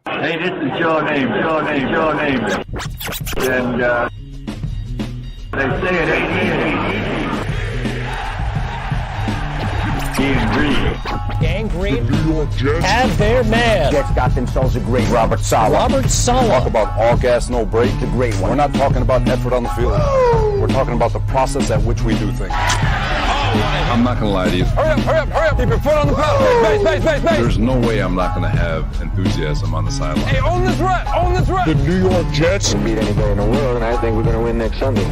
Hey, this is your name. And they say it ain't easy. Gang Green have their man. Jets got themselves a great Robert Saleh. Talk about all gas, no break. The great one. We're not talking about effort on the field. We're talking about the process at which we do things. I'm not gonna lie to you. Hurry up. Keep your foot on the pedal. Base. There's no way I'm not gonna have enthusiasm on the sideline. Hey, own this rep. The New York Jets can beat anybody in the world, and I think we're going to win next Sunday.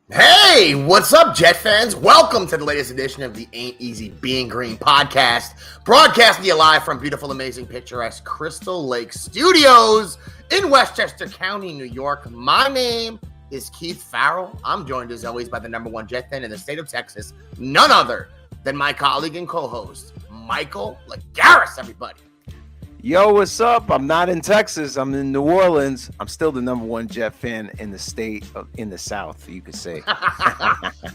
Hey, what's up, Jet fans? Welcome to the latest edition of the A.E.B.G podcast, broadcasting to you live from beautiful, amazing, picturesque Crystal Lake Studios in Westchester County, New York. My name is Keith Farrell. I'm joined, as always, by the number one Jet fan in the state of Texas, none other than my colleague and co-host, Michael Lagaris, everybody. Yo, what's up? I'm not in Texas. I'm in New Orleans. I'm still the number one Jet fan in the state, in the South, you could say.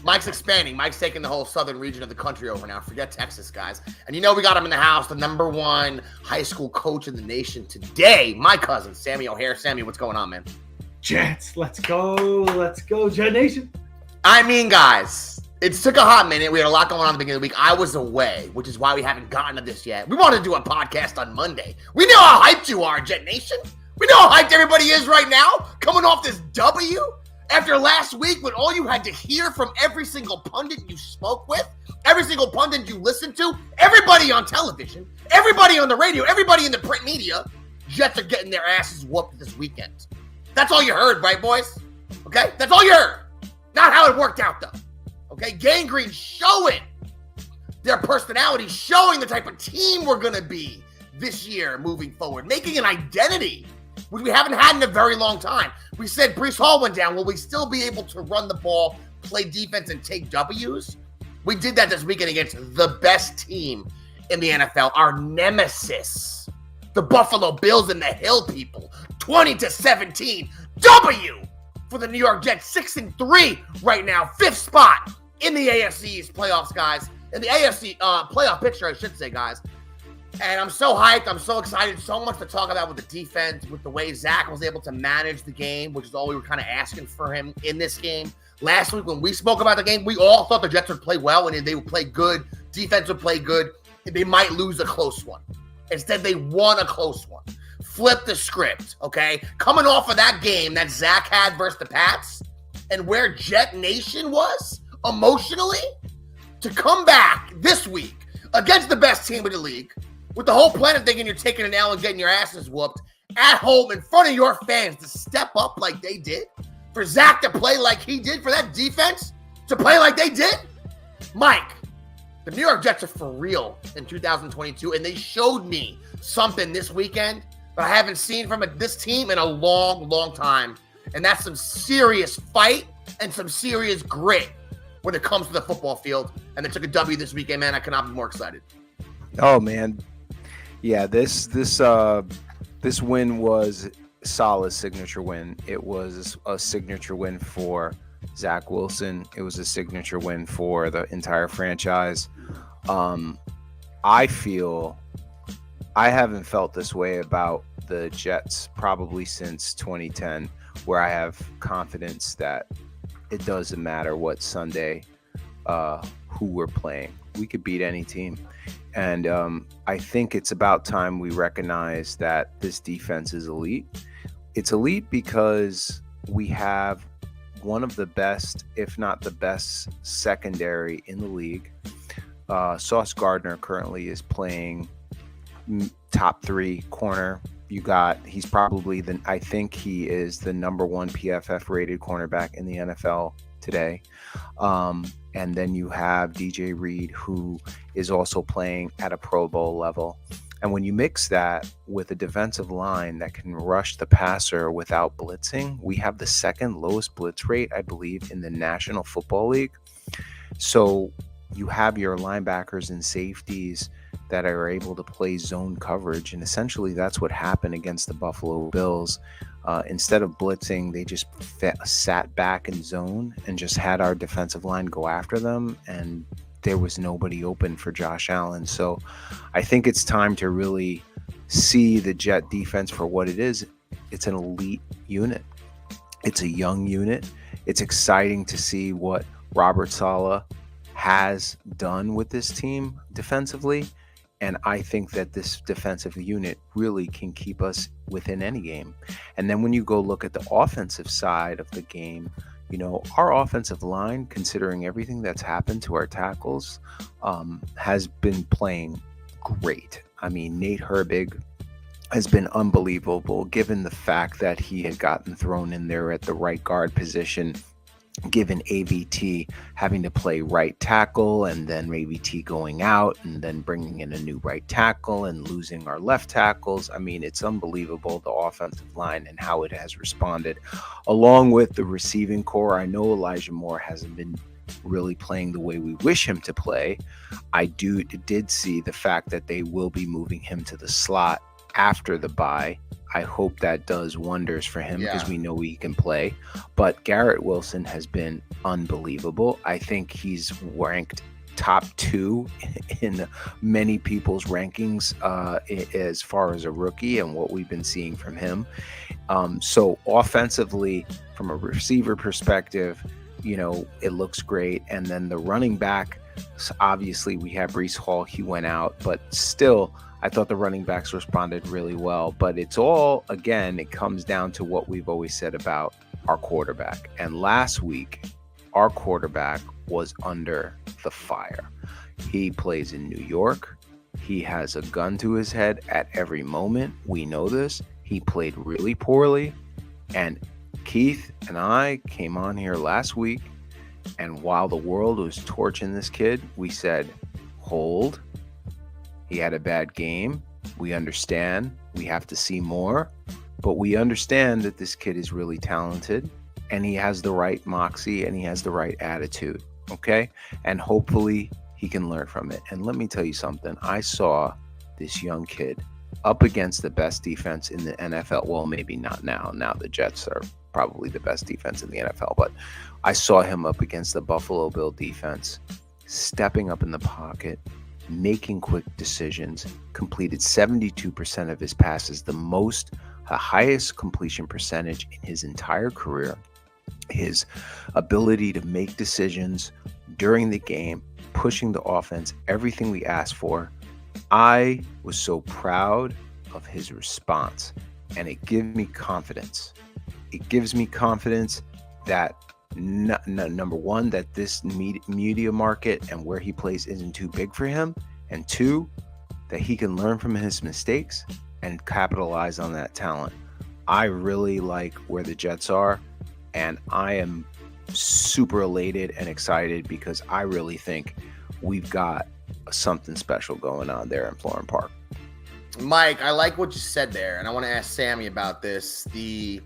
Mike's expanding. Mike's taking the whole southern region of the country over now. Forget Texas, guys. And you know we got him in the house, the number one high school coach in the nation today, my cousin, Sammy O'Hare. Sammy, what's going on, man? Jets, let's go, Jet Nation. I mean, guys, it took a hot minute. We had a lot going on at the beginning of the week. I was away, which is why we haven't gotten to this yet. We wanted to do a podcast on Monday. We know how hyped you are, Jet Nation. We know how hyped everybody is right now, coming off this W. After last week, when all you had to hear from every single pundit you spoke with, every single pundit you listened to, everybody on television, everybody on the radio, everybody in the print media, Jets are getting their asses whooped this weekend. That's all you heard, right, boys? Okay? That's all you heard. Not how it worked out, though. Okay, Gang Green showing their personality, showing the type of team we're going to be this year moving forward, making an identity, which we haven't had in a very long time. We said Breece Hall went down. Will we still be able to run the ball, play defense, and take W's? We did that this weekend against the best team in the NFL, our nemesis, the Buffalo Bills and the Hill people, 20-17. W for the New York Jets, 6-3 right now, fifth spot in the AFC's playoffs, guys. In the AFC playoff picture, I should say, guys. And I'm so hyped. I'm so excited. So much to talk about with the defense, with the way Zach was able to manage the game, which is all we were kind of asking for him in this game. Last week, when we spoke about the game, we all thought the Jets would play well and they would play good. Defense would play good. And they might lose a close one. Instead, they won a close one. Flip the script, okay? Coming off of that game that Zach had versus the Pats and where Jet Nation was emotionally, to come back this week against the best team in the league with the whole planet thinking you're taking an L and getting your asses whooped at home in front of your fans, to step up like they did, for Zach to play like he did, for that defense to play like they did. Mike, the New York Jets are for real in 2022, and they showed me something this weekend that I haven't seen from this team in a long, long time, and that's some serious fight and some serious grit when it comes to the football field. And they took a W this weekend, man. I cannot be more excited. Oh, man. Yeah, this win was Saleh's signature win. It was a signature win for Zach Wilson. It was a signature win for the entire franchise. I haven't felt this way about the Jets probably since 2010, where I have confidence that it doesn't matter what Sunday, who we're playing. We could beat any team. And I think it's about time we recognize that this defense is elite. It's elite because we have one of the best, if not the best, secondary in the league. Sauce Gardner currently is playing top 3 corner. He's probably I think he is the number 1 PFF rated cornerback in the NFL today. And then you have DJ Reed, who is also playing at a Pro Bowl level. And when you mix that with a defensive line that can rush the passer without blitzing, we have the second lowest blitz rate, I believe, in the National Football League. So you have your linebackers and safeties that are able to play zone coverage. And essentially that's what happened against the Buffalo Bills. Instead of blitzing, they just sat back in zone and just had our defensive line go after them, and there was nobody open for Josh Allen. So I think it's time to really see the Jet defense for what it is. It's an elite unit. It's a young unit. It's exciting to see what Robert Saleh has done with this team defensively. And I think that this defensive unit really can keep us within any game. And then when you go look at the offensive side of the game, you know, our offensive line, considering everything that's happened to our tackles, has been playing great. I mean, Nate Herbig has been unbelievable, given the fact that he had gotten thrown in there at the right guard position, given A.B.G having to play right tackle, and then A.B.G going out and then bringing in a new right tackle and losing our left tackles. I mean, it's unbelievable, the offensive line and how it has responded, along with the receiving core. I know Elijah Moore hasn't been really playing the way we wish him to play. I did see the fact that they will be moving him to the slot after the bye. I hope that does wonders for him, because we know he can play. But Garrett Wilson has been unbelievable. I think he's ranked top 2 in many people's rankings as far as a rookie and what we've been seeing from him. So offensively, from a receiver perspective, you know, it looks great. And then the running back, obviously we have Breece Hall, he went out, but still, I thought the running backs responded really well. But it's all, again, it comes down to what we've always said about our quarterback. And last week, our quarterback was under the fire. He plays in New York. He has a gun to his head at every moment. We know this. He played really poorly. And Keith and I came on here last week, and while the world was torching this kid, we said, hold. He had a bad game. We understand. We have to see more. But we understand that this kid is really talented, and he has the right moxie, and he has the right attitude. Okay? And hopefully he can learn from it. And let me tell you something. I saw this young kid up against the best defense in the NFL. Well, maybe not now. Now the Jets are probably the best defense in the NFL. But I saw him up against the Buffalo Bill defense, stepping up in the pocket, making quick decisions, completed 72% of his passes, the highest completion percentage in his entire career. His ability to make decisions during the game, pushing the offense, everything we asked for. I was so proud of his response, and it gives me confidence. It gives me confidence that number one, that this media market and where he plays isn't too big for him, and 2, that he can learn from his mistakes and capitalize on that talent. I really like where the Jets are, and I am super elated and excited because I really think we've got something special going on there in Florham Park. Mike, I like what you said there, and I want to ask Sammy about this. The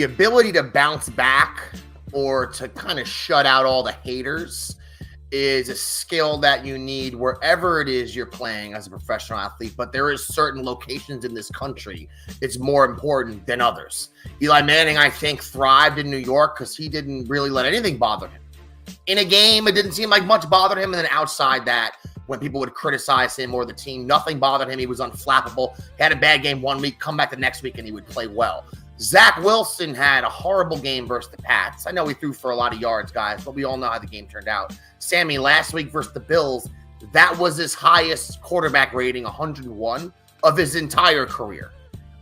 ability to bounce back or to kind of shut out all the haters is a skill that you need wherever it is you're playing as a professional athlete, but there is certain locations in this country it's more important than others. Eli Manning, I think, thrived in New York because he didn't really let anything bother him. In a game, it didn't seem like much bothered him, and then outside that, when people would criticize him or the team, nothing bothered him. He was unflappable. He had a bad game one week, come back the next week, and he would play well. Zach Wilson had a horrible game versus the Pats. I know he threw for a lot of yards, guys, but we all know how the game turned out. Sammy, last week versus the Bills, that was his highest quarterback rating, 101, of his entire career.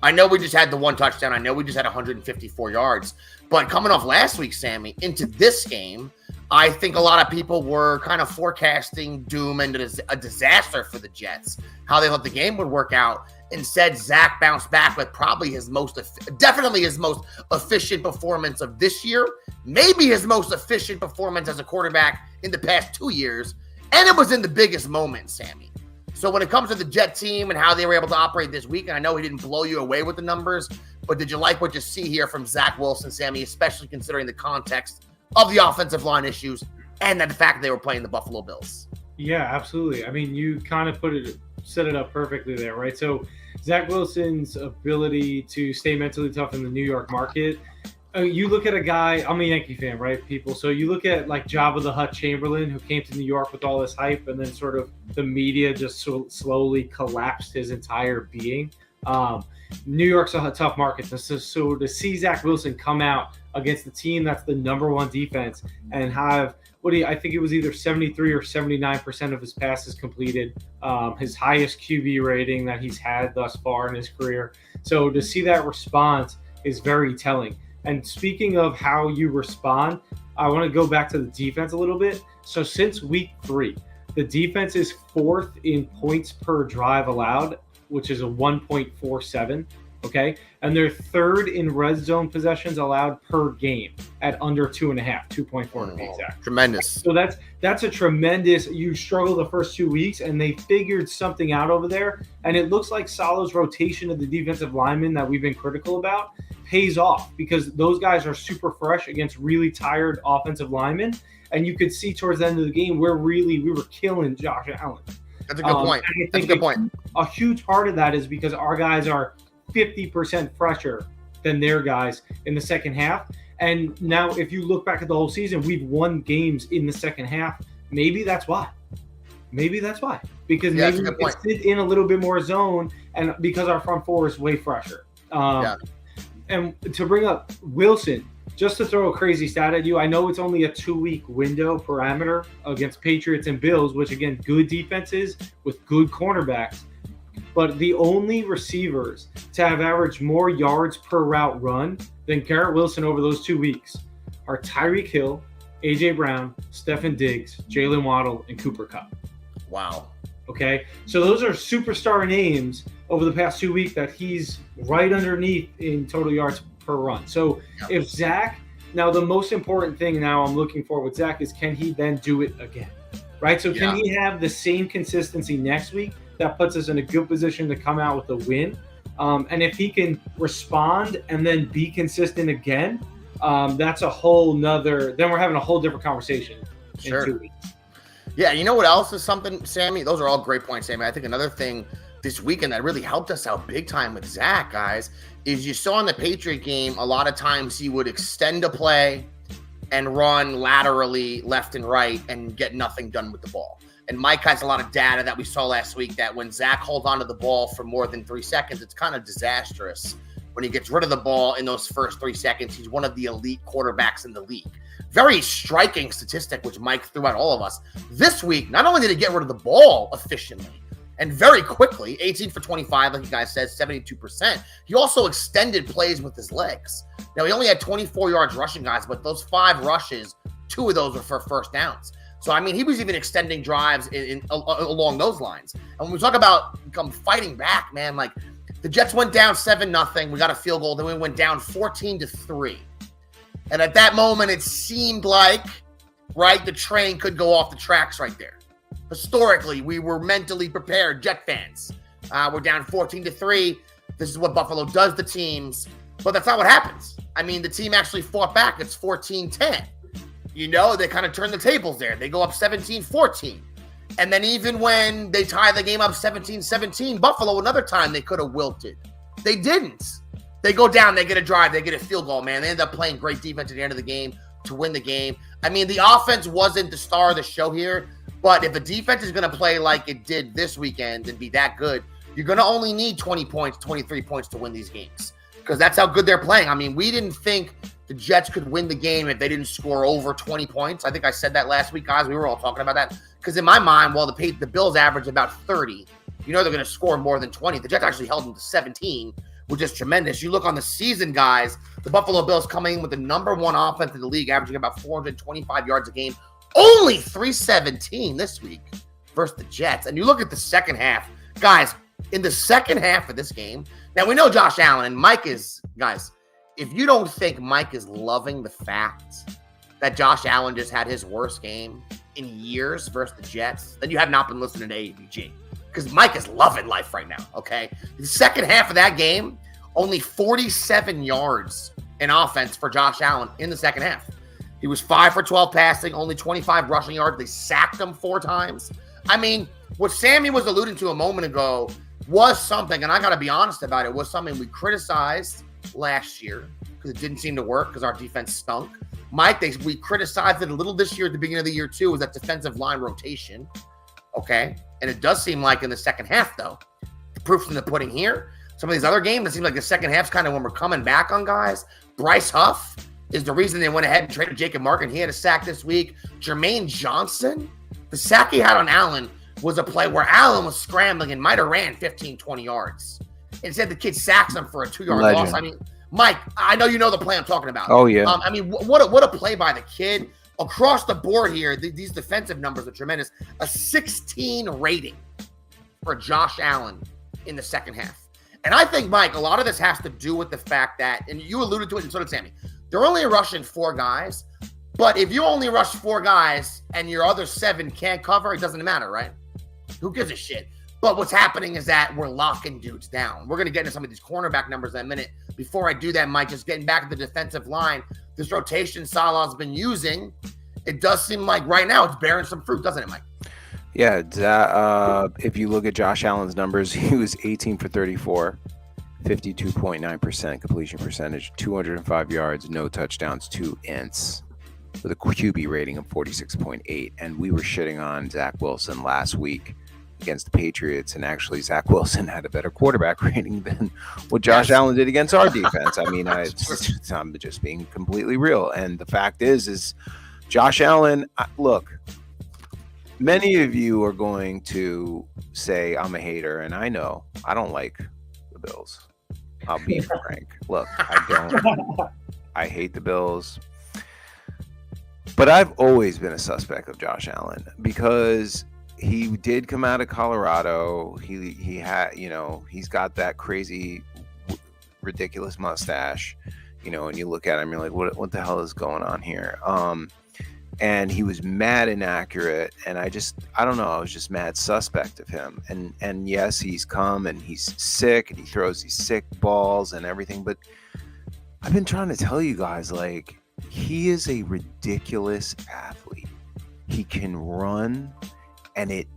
I know we just had the one touchdown. I know we just had 154 yards. But coming off last week, Sammy, into this game, I think a lot of people were kind of forecasting doom and a disaster for the Jets, how they thought the game would work out. Instead, Zach bounced back with probably definitely his most efficient performance of this year, maybe his most efficient performance as a quarterback in the past 2 years, and it was in the biggest moment, Sammy. So when it comes to the Jet team and how they were able to operate this week, and I know he didn't blow you away with the numbers, but did you like what you see here from Zach Wilson, Sammy, especially considering the context of the offensive line issues and the fact that they were playing the Buffalo Bills? Yeah, absolutely. I mean, you kind of set it up perfectly there, right? So Zach Wilson's ability to stay mentally tough in the New York market. You look at a guy, I'm a Yankee fan, right, people? So you look at like Jabba the Hutt Chamberlain, who came to New York with all this hype, and then sort of the media just slowly collapsed his entire being. New York's a tough market. So to see Zach Wilson come out against the team that's the number one defense and have, I think it was either 73 or 79% of his passes completed, his highest QB rating that he's had thus far in his career. So to see that response is very telling. And speaking of how you respond, I want to go back to the defense a little bit. So since week 3, the defense is 4th in points per drive allowed, which is a 1.47. Okay. And they're 3rd in red zone possessions allowed per game at under 2.4 to be exact. Tremendous. So that's a tremendous. You struggle the first 2 weeks, and they figured something out over there. And it looks like Saleh's rotation of the defensive linemen that we've been critical about pays off, because those guys are super fresh against really tired offensive linemen. And you could see towards the end of the game where we were killing Josh Allen. That's a good point. That's a good point. A huge part of that is because our guys are 50% fresher than their guys in the second half. And now if you look back at the whole season, we've won games in the second half. Maybe that's why. Because maybe we can sit in a little bit more zone, and because our front four is way fresher. And to bring up Wilson, just to throw a crazy stat at you, I know it's only a 2-week window parameter against Patriots and Bills, which, again, good defenses with good cornerbacks. But the only receivers to have averaged more yards per route run than Garrett Wilson over those 2 weeks are Tyreek Hill, A.J. Brown, Stefon Diggs, Jalen Waddle, and Cooper Kupp. Wow. Okay? So those are superstar names over the past 2 weeks that he's right underneath in total yards per run. So if Zach, now the most important thing now I'm looking for with Zach is, can he then do it again? Right? So can he have the same consistency next week that puts us in a good position to come out with a win? And if he can respond and then be consistent again, that's a whole nother, then we're having a whole different conversation in 2 weeks. Yeah, you know what else is something, Sammy? Those are all great points, Sammy. I think another thing this weekend that really helped us out big time with Zach, guys, is you saw in the Patriot game, a lot of times he would extend a play and run laterally left and right and get nothing done with the ball. And Mike has a lot of data that we saw last week that when Zach holds onto the ball for more than 3 seconds, it's kind of disastrous. When he gets rid of the ball in those first 3 seconds, he's one of the elite quarterbacks in the league. Very striking statistic, which Mike threw at all of us. This week, not only did he get rid of the ball efficiently and very quickly, 18 for 25, like you guys said, 72%, he also extended plays with his legs. Now, he only had 24 yards rushing, guys, but those 5 rushes, 2 of those were for first downs. So, I mean, he was even extending drives along those lines. And when we talk about fighting back, man, like the Jets went down 7-0. We got a field goal. Then we went down 14-3. And at that moment, it seemed like, right, the train could go off the tracks right there. Historically, we were mentally prepared, Jet fans. We're down 14-3. This is what Buffalo does to teams. But that's not what happens. I mean, the team actually fought back. It's 14-10. You know, they kind of turn the tables there. They go up 17-14. And then even when they tie the game up 17-17, Buffalo, another time they could have wilted. They didn't. They go down, they get a drive, they get a field goal, man. They end up playing great defense at the end of the game to win the game. I mean, the offense wasn't the star of the show here, but if the defense is going to play like it did this weekend and be that good, you're going to only need 20 points, 23 points to win these games because that's how good they're playing. I mean, we didn't think the Jets could win the game if they didn't score over 20 points. I think I said that last week, guys. We were all talking about that because in my mind, while the Bills average about 30, you know they're going to score more than 20. The Jets actually held them to 17, which is tremendous. You look on the season, guys, the Buffalo Bills coming in with the number 1 offense in the league, averaging about 425 yards a game, only 317 this week versus the Jets. And you look at the second half, guys, in the second half of this game, now we know Josh Allen and Mike is, guys, if you don't think Mike is loving the fact that Josh Allen just had his worst game in years versus the Jets, then you have not been listening to A.E.B.G. Because Mike is loving life right now, okay? The second half of that game, only 47 yards in offense for Josh Allen in the second half. He was 5 for 12 passing, only 25 rushing yards. They sacked him 4 times. I mean, what Sammy was alluding to a moment ago, was something, and I got to be honest about it, was something we criticized last year because it didn't seem to work because our defense stunk. Mike, we criticized it a little this year at the beginning of the year too, was that defensive line rotation. Okay. And it does seem like in the second half, though, the proof's in the pudding here. Some of these other games, it seems like the second half's kind of when we're coming back on guys. Bryce Huff is the reason they went ahead and traded Jacob Markin. He had a sack this week. Jermaine Johnson, the sack he had on Allen was a play where Allen was scrambling and might have ran 15, 20 yards. Instead, the kid sacks him for a 2-yard loss. I mean, Mike, I know you know the play I'm talking about. Oh, yeah. I mean, what a play by the kid. Across the board here, these defensive numbers are tremendous. A 16 rating for Josh Allen in the second half. And I think, Mike, a lot of this has to do with the fact that, and you alluded to it, and so did Sammy, they're only rushing 4 guys. But if you only rush 4 guys and your other 7 can't cover, it doesn't matter, right? Who gives a shit? But what's happening is that we're locking dudes down. We're going to get into some of these cornerback numbers in a minute. Before I do that, Mike, just getting back to the defensive line, this rotation Saleh's been using, it does seem like right now it's bearing some fruit, doesn't it, Mike? Yeah, if you look at Josh Allen's numbers, he was 18 for 34, 52.9% completion percentage, 205 yards, no touchdowns, 2 ints, with a QB rating of 46.8. And we were shitting on Zach Wilson last week against the Patriots, and actually Zach Wilson had a better quarterback rating than what Josh Allen did against our defense. I mean, I'm just being completely real. And the fact is Josh Allen, look, many of you are going to say I'm a hater, and I know I don't like the Bills. I'll be frank. Look, I hate the Bills. But I've always been a suspect of Josh Allen because he did come out of Colorado. He had, he's got that crazy, ridiculous mustache, and you look at him, you're like, what the hell is going on here? And he was mad inaccurate, and I don't know, I was just mad suspect of him. And yes, he's come and he's sick and he throws these sick balls and everything, but I've been trying to tell you guys, like, he is a ridiculous athlete. He can run, and it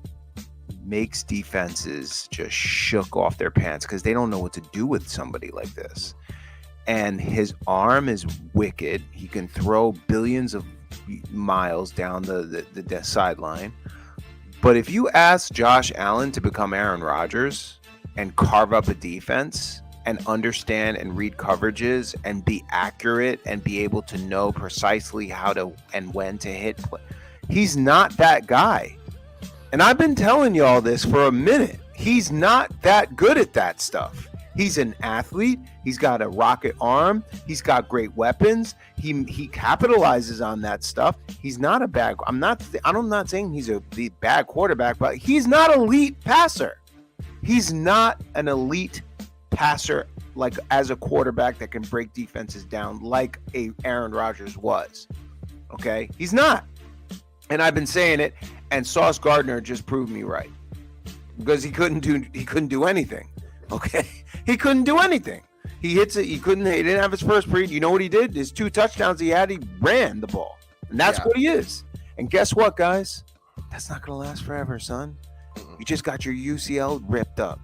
makes defenses just shook off their pants because they don't know what to do with somebody like this. And his arm is wicked. He can throw billions of miles down the sideline. But if you ask Josh Allen to become Aaron Rodgers and carve up a defense and understand and read coverages and be accurate and be able to know precisely how to and when to hit play, he's not that guy. And I've been telling you all this for a minute. He's not that good at that stuff. He's an athlete. He's got a rocket arm. He's got great weapons. He capitalizes on that stuff. He's not a bad. I'm not saying he's the bad quarterback, but he's not an elite passer. He's not an elite passer like as a quarterback that can break defenses down like a Aaron Rodgers was. Okay, he's not. And I've been saying it. And Sauce Gardner just proved me right because he couldn't do anything. Okay, he couldn't do anything. He hits it. He didn't have his first read. You know what he did? His 2 touchdowns he had, he ran the ball, and that's what he is. And guess what, guys? That's not gonna last forever, son. You just got your UCL ripped up.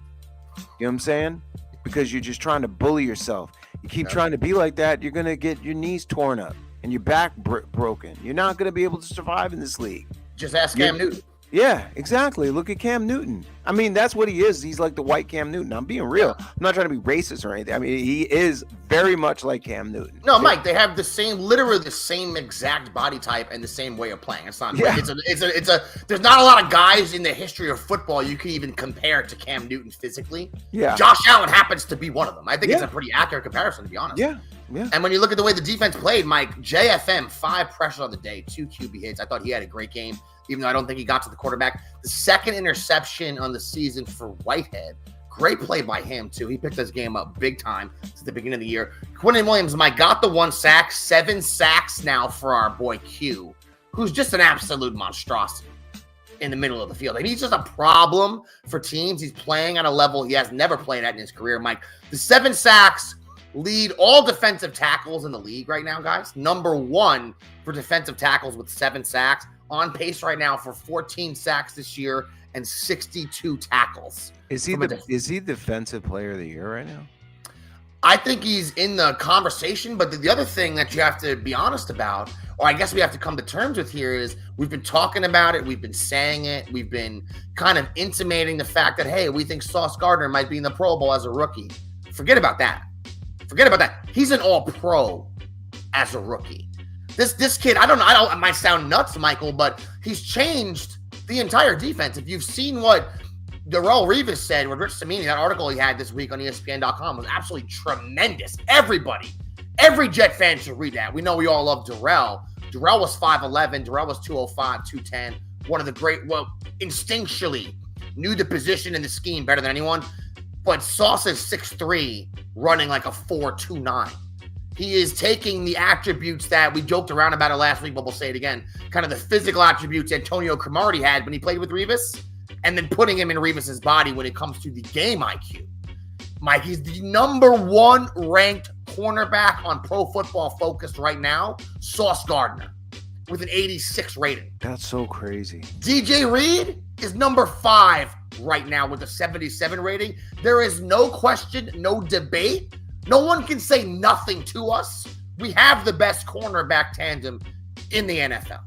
You know what I'm saying? Because you're just trying to bully yourself. You keep trying to be like that, you're gonna get your knees torn up and your back broken. You're not gonna be able to survive in this league. Just ask Cam Newton. Yeah, exactly. Look at Cam Newton. I mean, that's what he is. He's like the white Cam Newton. I'm being real. I'm not trying to be racist or anything. I mean, he is very much like Cam Newton. No, Mike, they have literally the same exact body type and the same way of playing. It's not. Yeah. There's not a lot of guys in the history of football you can even compare to Cam Newton physically. Yeah. Josh Allen happens to be one of them. I think it's a pretty accurate comparison, to be honest. Yeah. Yeah. And when you look at the way the defense played, Mike, JFM, 5 pressures on the day, 2 QB hits. I thought he had a great game, even though I don't think he got to the quarterback. The second interception on the season for Whitehead. Great play by him, too. He picked this game up big time since the beginning of the year. Quinnen Williams, Mike, got the 1 sack, 7 sacks now for our boy Q, who's just an absolute monstrosity in the middle of the field. I mean, he's just a problem for teams. He's playing at a level he has never played at in his career, Mike. The 7 sacks lead all defensive tackles in the league right now, guys. Number 1 for defensive tackles with 7 sacks. On pace right now for 14 sacks this year and 62 tackles. Is he defensive player of the year right now? I think he's in the conversation, but the other thing that you have to be honest about, or I guess we have to come to terms with here, is we've been talking about it, we've been saying it, we've been kind of intimating the fact that, hey, we think Sauce Gardner might be in the Pro Bowl as a rookie. Forget about that. He's an all-pro as a rookie. This kid, I don't know, it might sound nuts, Michael, but he's changed the entire defense. If you've seen what Darrelle Revis said with Rich Cimini, that article he had this week on ESPN.com was absolutely tremendous. Every Jet fan should read that. We know we all love Darrelle. Darrelle was 5'11". Darrelle was 205, 210. One of the great, instinctually knew the position and the scheme better than anyone. But Sauce is 6'3", running like a 4.29. He is taking the attributes that we joked around about it last week, but we'll say it again. Kind of the physical attributes Antonio Cromartie had when he played with Revis, and then putting him in Revis's body when it comes to the game IQ. Mike, he's the number 1 ranked cornerback on Pro Football Focus right now, Sauce Gardner, with an 86 rating. That's so crazy. DJ Reed is number 5 right now with a 77 rating. There is no question, no debate. No one can say nothing to us. We have the best cornerback tandem in the NFL.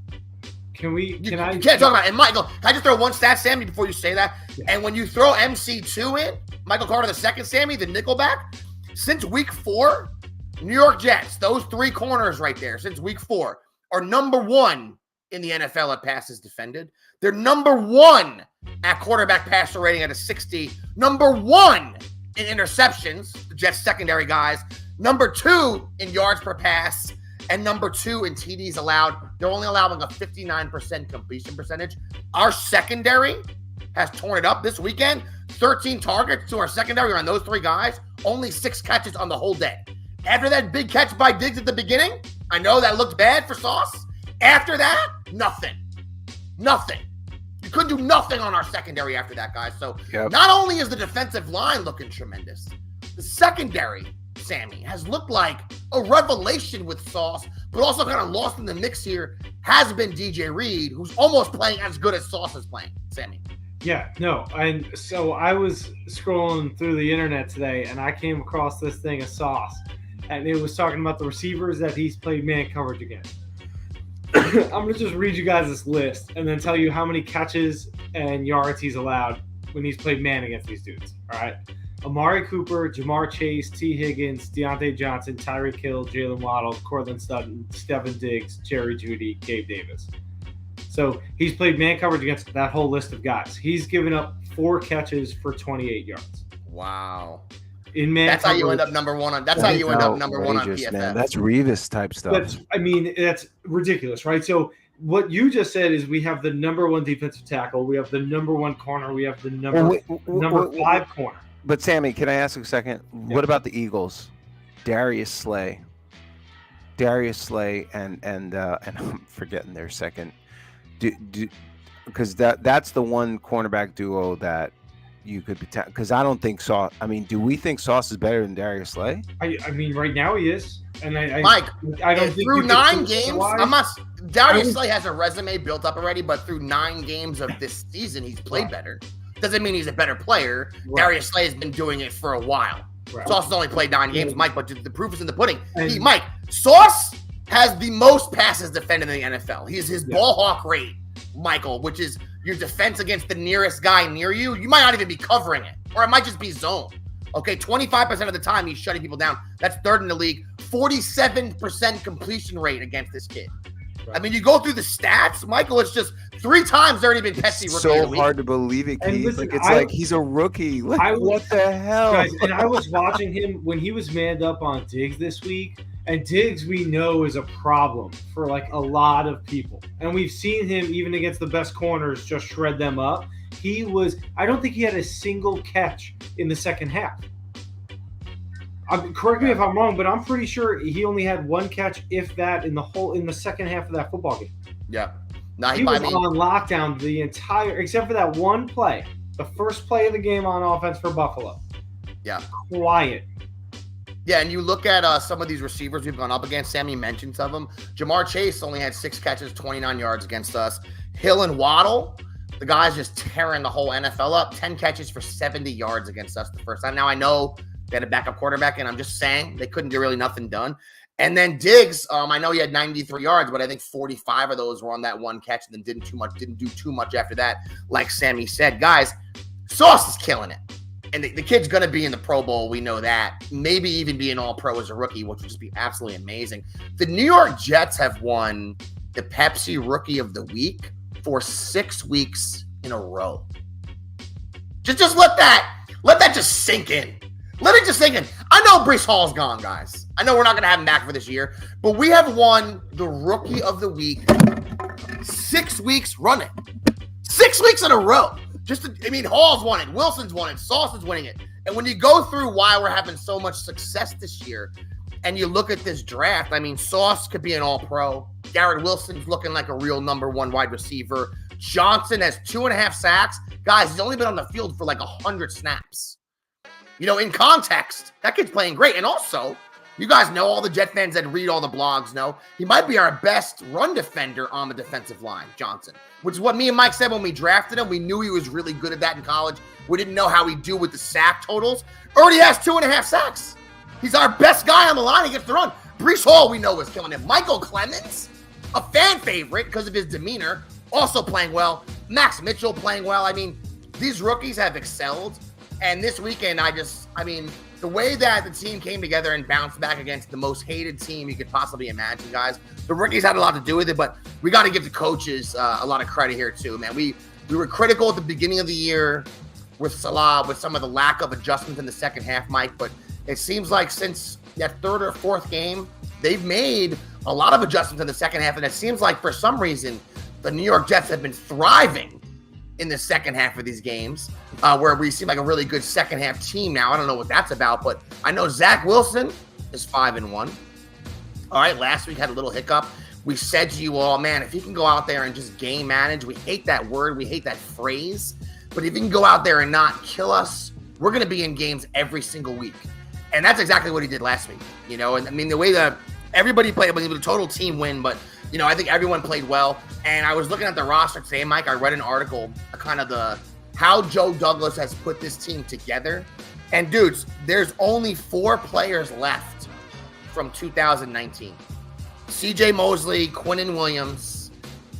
You can't talk about it. And Michael, can I just throw one stat, Sammy, before you say that? Yeah. And when you throw MC2 in, Michael Carter II, Sammy, the nickelback, since week 4, New York Jets, those 3 corners right there, since week 4, are number 1 in the NFL at passes defended. They're number 1 at quarterback passer rating at a 60. Number 1 in interceptions, the Jets secondary guys. Number 2 in yards per pass. And number 2 in TDs allowed. They're only allowing a 59% completion percentage. Our secondary has torn it up this weekend. 13 targets to our secondary on those 3 guys. Only 6 catches on the whole day. After that big catch by Diggs at the beginning, I know that looked bad for Sauce. After that, nothing. You couldn't do nothing on our secondary after that, guys. So Not only is the defensive line looking tremendous, the secondary, Sammy, has looked like a revelation with Sauce, but also kind of lost in the mix here has been DJ Reed, who's almost playing as good as Sauce is playing, Sammy. Yeah, no. And so I was scrolling through the internet today, and I came across this thing of Sauce, and it was talking about the receivers that he's played man coverage against. I'm going to just read you guys this list and then tell you how many catches and yards he's allowed when he's played man against these dudes, all right? Amari Cooper, Jamar Chase, T. Higgins, Deontay Johnson, Tyreek Hill, Jalen Waddle, Cortland Sutton, Stephen Diggs, Jerry Jeudy, Gabe Davis. So he's played man coverage against that whole list of guys. He's given up 4 catches for 28 yards. Wow. In man that's coverage, how you end up number 1 on. That's how you end up number 1 on PFF. Man. That's Revis type stuff. That's ridiculous, right? So what you just said is we have the number 1 defensive tackle, we have the number 1 corner, we have the number 5 corner. But Sammy, can I ask a second? Yeah. What about the Eagles? Darius Slay, and I'm forgetting their second. Because that's the one cornerback duo that you could because I don't think Sauce. I mean, do we think Sauce is better than Darius Slay? I mean, right now he is, and Mike, I don't think through 9 games. Darius Slay has a resume built up already, but through 9 games of this season, he's played better. Doesn't mean he's a better player. Right. Darius Slay has been doing it for a while. Right. Sauce has only played 9 games, Mike, but the proof is in the pudding. Mike, Sauce has the most passes defended in the NFL. His ball hawk rate, Michael, which is your defense against the nearest guy near you. You might not even be covering it, or it might just be zone. Okay, 25% of the time he's shutting people down. That's 3rd in the league. 47% completion rate against this kid. Right. I mean, you go through the stats, Michael, it's just 3 times already been Pepsi rookie. So hard to believe it, Keith. Listen, like he's a rookie. What the hell? Guys, and I was watching him when he was manned up on Diggs this week. And Diggs, we know, is a problem for like a lot of people. And we've seen him, even against the best corners, just shred them up. I don't think he had a single catch in the second half. Correct me if I'm wrong, but I'm pretty sure he only had 1 catch, if that, in the second half of that football game. Yeah. He was on lockdown the entire, except for that one play, the first play of the game on offense for Buffalo. Yeah. Quiet. Yeah, and you look at some of these receivers we've gone up against. Sammy mentioned some of them. Jamar Chase only had 6 catches, 29 yards against us. Hill and Waddle, The guy's just tearing the whole NFL up. 10 catches for 70 yards against us the first time. Now, I know they had a backup quarterback, and I'm just saying they couldn't get really nothing done. And then Diggs, I know he had 93 yards, but I think 45 of those were on that one catch and then didn't do too much after that. Like Sammy said, guys, Sauce is killing it. And the kid's going to be in the Pro Bowl. We know that. Maybe even be an all-pro as a rookie, which would just be absolutely amazing. The New York Jets have won the Pepsi Rookie of the Week for 6 weeks in a row. Just let that just sink in. Let it just sink in. I know Breece Hall's gone, guys. I know we're not going to have him back for this year, but we have won the Rookie of the Week 6 weeks running. 6 weeks in a row. Hall's won it. Wilson's won it. Sauce is winning it. And when you go through why we're having so much success this year, and you look at this draft, Sauce could be an all-pro. Garrett Wilson's looking like a real number one wide receiver. Johnson has 2.5 sacks. Guys, he's only been on the field for like 100 snaps. In context, that kid's playing great. And also, you guys know, all the Jet fans that read all the blogs know, he might be our best run defender on the defensive line, Johnson, which is what me and Mike said when we drafted him. We knew he was really good at that in college. We didn't know how he'd do with the sack totals. Already has 2.5 sacks. He's our best guy on the line. He gets the run. Breece Hall, we know, is killing him. Michael Clemens, a fan favorite because of his demeanor, also playing well. Max Mitchell playing well. These rookies have excelled. And this weekend, the way that the team came together and bounced back against the most hated team you could possibly imagine, guys, the rookies had a lot to do with it, but we got to give the coaches a lot of credit here too, man. We were critical at the beginning of the year with Salah, with some of the lack of adjustments in the second half, Mike, but it seems like since that third or fourth game, they've made a lot of adjustments in the second half, and it seems like for some reason the New York Jets have been thriving in the second half of these games, where we seem like a really good second half team now. I don't know what that's about, but I know Zach Wilson is 5-1. All right, last week had a little hiccup. We said to you all, man, if he can go out there and just game manage, we hate that word, we hate that phrase, but if he can go out there and not kill us, we're going to be in games every single week. And that's exactly what he did last week, And the way that everybody played, it was a total team win, but I think everyone played well. And I was looking at the roster today, Mike. I read an article, kind of how Joe Douglas has put this team together. And dudes, there's only 4 players left from 2019. C.J. Mosley, Quinnen Williams,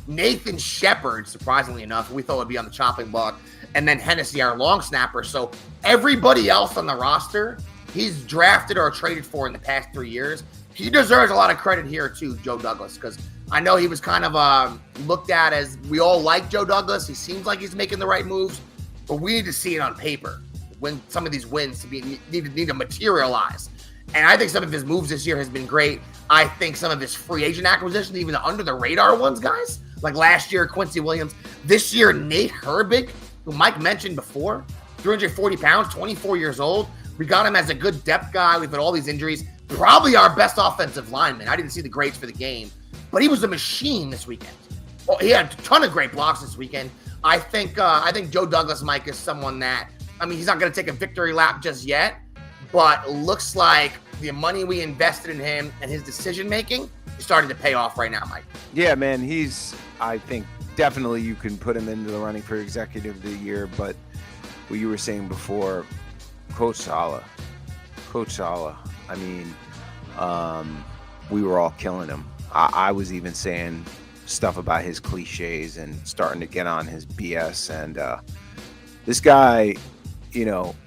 Nathan Shepard, surprisingly enough, we thought would be on the chopping block, and then Hennessy, our long snapper. So everybody else on the roster, he's drafted or traded for in the past 3 years. He deserves a lot of credit here too, Joe Douglas, because I know he was kind of looked at as, we all like Joe Douglas. He seems like he's making the right moves, but we need to see it on paper when some of these wins need to materialize. And I think some of his moves this year has been great. I think some of his free agent acquisitions, even the under the radar ones, guys, like last year, Quincy Williams, this year, Nate Herbig, who Mike mentioned before, 340 pounds, 24 years old. We got him as a good depth guy. We've had all these injuries. Probably our best offensive lineman. I didn't see the grades for the game, but he was a machine this weekend. Well, he had a ton of great blocks this weekend. I think Joe Douglas, Mike, is someone that, he's not going to take a victory lap just yet, but looks like the money we invested in him and his decision-making is starting to pay off right now, Mike. Yeah, man, I think definitely you can put him into the running for executive of the year, but what you were saying before, Coach Saleh, we were all killing him. I was even saying stuff about his cliches and starting to get on his BS. And this guy,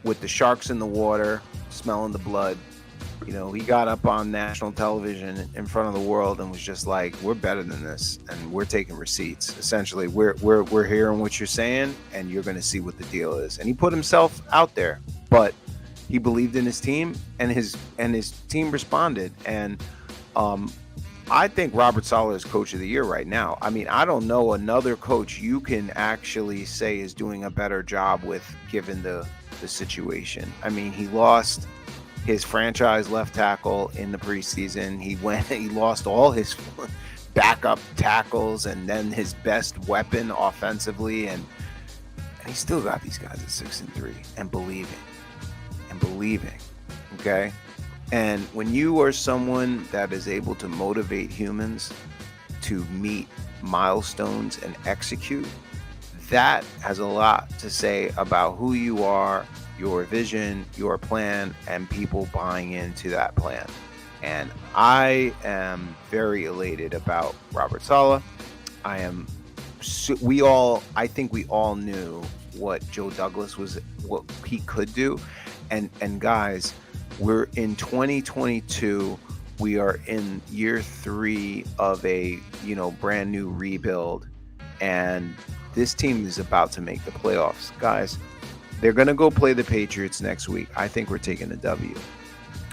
with the sharks in the water, smelling the blood, he got up on national television in front of the world and was just like, we're better than this, and we're taking receipts. Essentially, we're hearing what you're saying, and you're going to see what the deal is. And he put himself out there, but he believed in his team, and his team responded. And I think Robert Saleh is coach of the year right now. I don't know another coach you can actually say is doing a better job with, given the situation. He lost his franchise left tackle in the preseason. He lost all his backup tackles and then his best weapon offensively, and he still got these guys at 6-3 and believing. Okay. And when you are someone that is able to motivate humans to meet milestones and execute, that has a lot to say about who you are, your vision, your plan, and people buying into that plan. And I am very elated about Robert Saleh. I think we all knew what Joe Douglas what he could do. And guys, we're in 2022. We are in year 3 of a, brand new rebuild. And this team is about to make the playoffs. Guys, they're going to go play the Patriots next week. I think we're taking a W.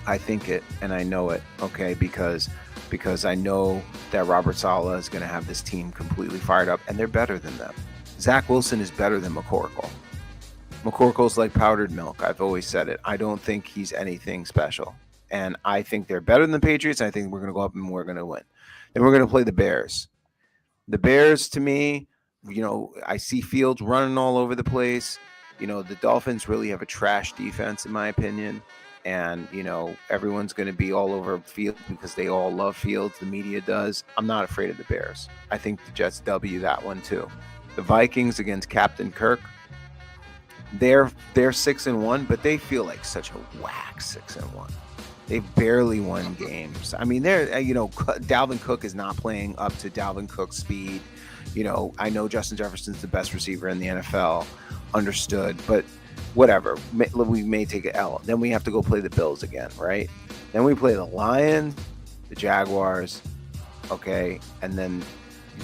I think it, and I know it, okay, because I know that Robert Saleh is going to have this team completely fired up, and they're better than them. Zach Wilson is better than McCorkle. McCorkle's like powdered milk. I've always said it. I don't think he's anything special. And I think they're better than the Patriots. I think we're going to go up and we're going to win. Then we're going to play the Bears. The Bears, to me, I see Fields running all over the place. The Dolphins really have a trash defense, in my opinion. And, everyone's going to be all over Fields because they all love Fields. The media does. I'm not afraid of the Bears. I think the Jets W that one, too. The Vikings against Captain Kirk. They're 6-1, but they feel like such a whack 6-1. They've barely won games. I mean, Dalvin Cook is not playing up to Dalvin Cook's speed. I know Justin Jefferson's the best receiver in the NFL. Understood, but whatever. We may take an L. Then we have to go play the Bills again, right? Then we play the Lions, the Jaguars, okay, and then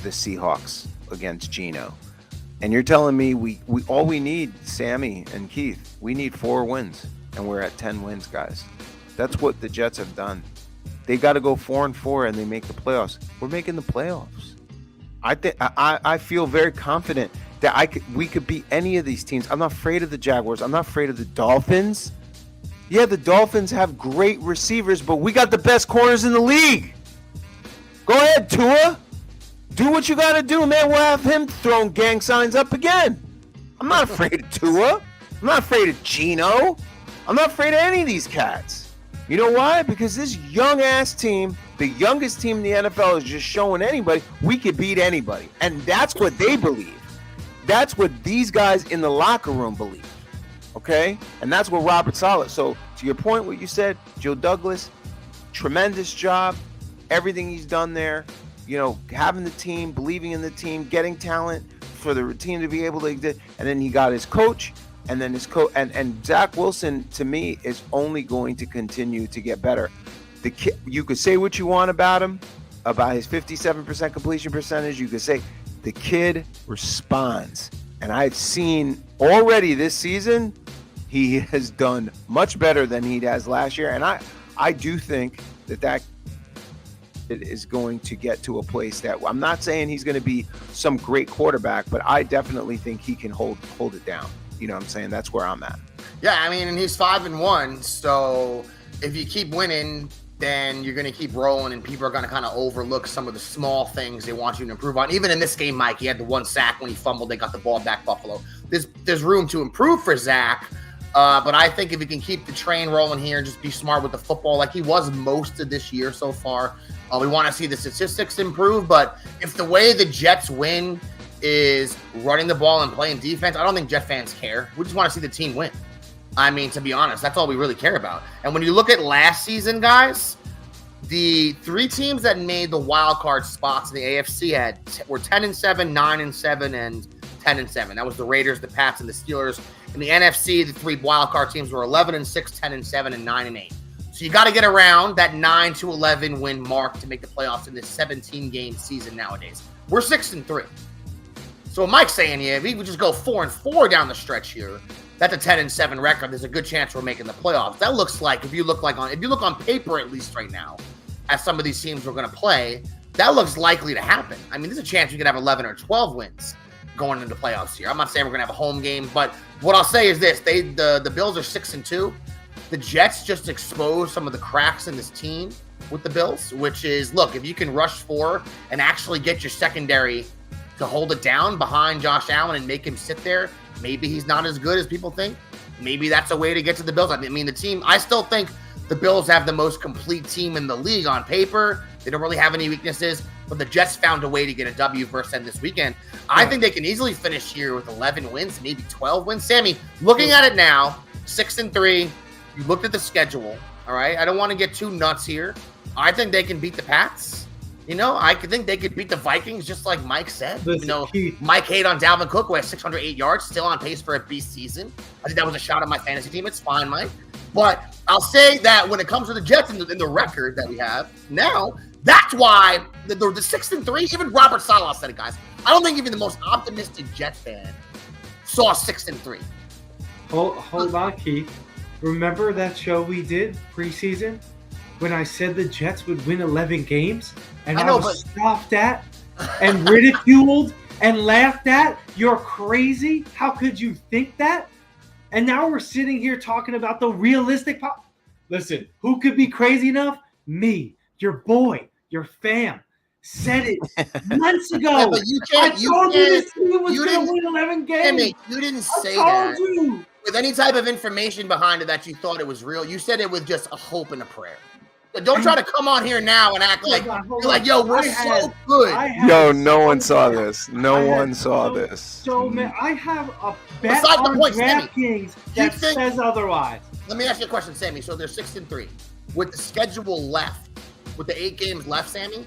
the Seahawks against Geno. And you're telling me we all we need, Sammy and Keith, we need 4 wins, and we're at 10 wins, guys. That's what the Jets have done. They got to go 4-4, and they make the playoffs. We're making the playoffs. I feel very confident that we could beat any of these teams. I'm not afraid of the Jaguars. I'm not afraid of the Dolphins. Yeah, the Dolphins have great receivers, but we got the best corners in the league. Go ahead, Tua. Do what you got to do, man. We'll have him throwing gang signs up again. I'm not afraid of Tua. I'm not afraid of Geno. I'm not afraid of any of these cats. You know why? Because this young-ass team, the youngest team in the NFL, is just showing anybody we could beat anybody. And that's what they believe. That's what these guys in the locker room believe. Okay? And that's what Robert Saleh. So, to your point, what you said, Joe Douglas, tremendous job. Everything he's done there. Having the team, believing in the team, getting talent for the team to be able to, and then he got his coach, and then his coach, and Zach Wilson, to me, is only going to continue to get better. The kid, you could say what you want about him, about his 57% completion percentage. You could say the kid responds, and I've seen already this season he has done much better than he has last year, and I do think that it is going to get to a place that I'm not saying he's going to be some great quarterback, but I definitely think he can hold it down. You know what I'm saying? That's where I'm at. Yeah, I mean, and he's 5-1. So if you keep winning, then you're going to keep rolling, and people are going to kind of overlook some of the small things they want you to improve on. Even in this game, Mike, he had the 1 sack when he fumbled. They got the ball back, Buffalo. There's room to improve for Zach. But I think if he can keep the train rolling here and just be smart with the football like he was most of this year so far, we want to see the statistics improve. But if the way the Jets win is running the ball and playing defense, I don't think Jet fans care. We just want to see the team win. I mean, to be honest, that's all we really care about. And when you look at last season, guys, the 3 teams that made the wild card spots in the AFC were 10-7, 9-7, and 10-7. That was the Raiders, the Pats, and the Steelers. In the NFC, the 3 wild card teams were 11-6, 10-7, and 9-8. So you got to get around that 9-11 win mark to make the playoffs in this 17-game season nowadays. We're 6-3. So what Mike's saying here, if we would just go 4-4 down the stretch here, that's a 10-7 record. There's a good chance we're making the playoffs. That looks like, if you look on paper at least right now, as some of these teams we're going to play, that looks likely to happen. I mean, there's a chance we could have 11 or 12 wins going into the playoffs here. I'm not saying we're going to have a home game, but what I'll say is this: the Bills are 6-2. The Jets just exposed some of the cracks in this team with the Bills, which is, look, if you can rush 4 and actually get your secondary to hold it down behind Josh Allen and make him sit there, maybe he's not as good as people think. Maybe that's a way to get to the Bills. I mean, the team, I still think the Bills have the most complete team in the league on paper. They don't really have any weaknesses. but the Jets found a way to get a W versus them this weekend. I think they can easily finish here with 11 wins, maybe 12 wins. Sammy, looking at it now, 6-3. You looked at the schedule, all right? I don't want to get too nuts here. I think they can beat the Pats. I think they could beat the Vikings, just like Mike said. Mike hate on Dalvin Cook, who has 608 yards, still on pace for a beast season. I think that was a shot at my fantasy team. It's fine, Mike. But I'll say that when it comes to the Jets and the record that we have now, that's why the 6-3, even Robert Saleh said it, guys. I don't think even the most optimistic Jets fan saw 6-3. Hold on, Keith. Remember that show we did preseason when I said the Jets would win 11 games? And I was scoffed at and ridiculed and laughed at? You're crazy. How could you think that? And now we're sitting here talking about the realistic Listen, who could be crazy enough? Me, your boy, your fam. Said it months ago. Yeah, but you can't. I told you this team was going to win 11 games. Sammy, you didn't say that with any type of information behind it that you thought it was real. You said it with just a hope and a prayer. Don't try to come on here now and act like you're like, yo, we're so good. Yo, no one saw this. No one saw this. So, man, I have a bet on DraftKings that says otherwise. Let me ask you a question, Sammy. So they're 6-3. With the schedule left, with the 8 games left, Sammy,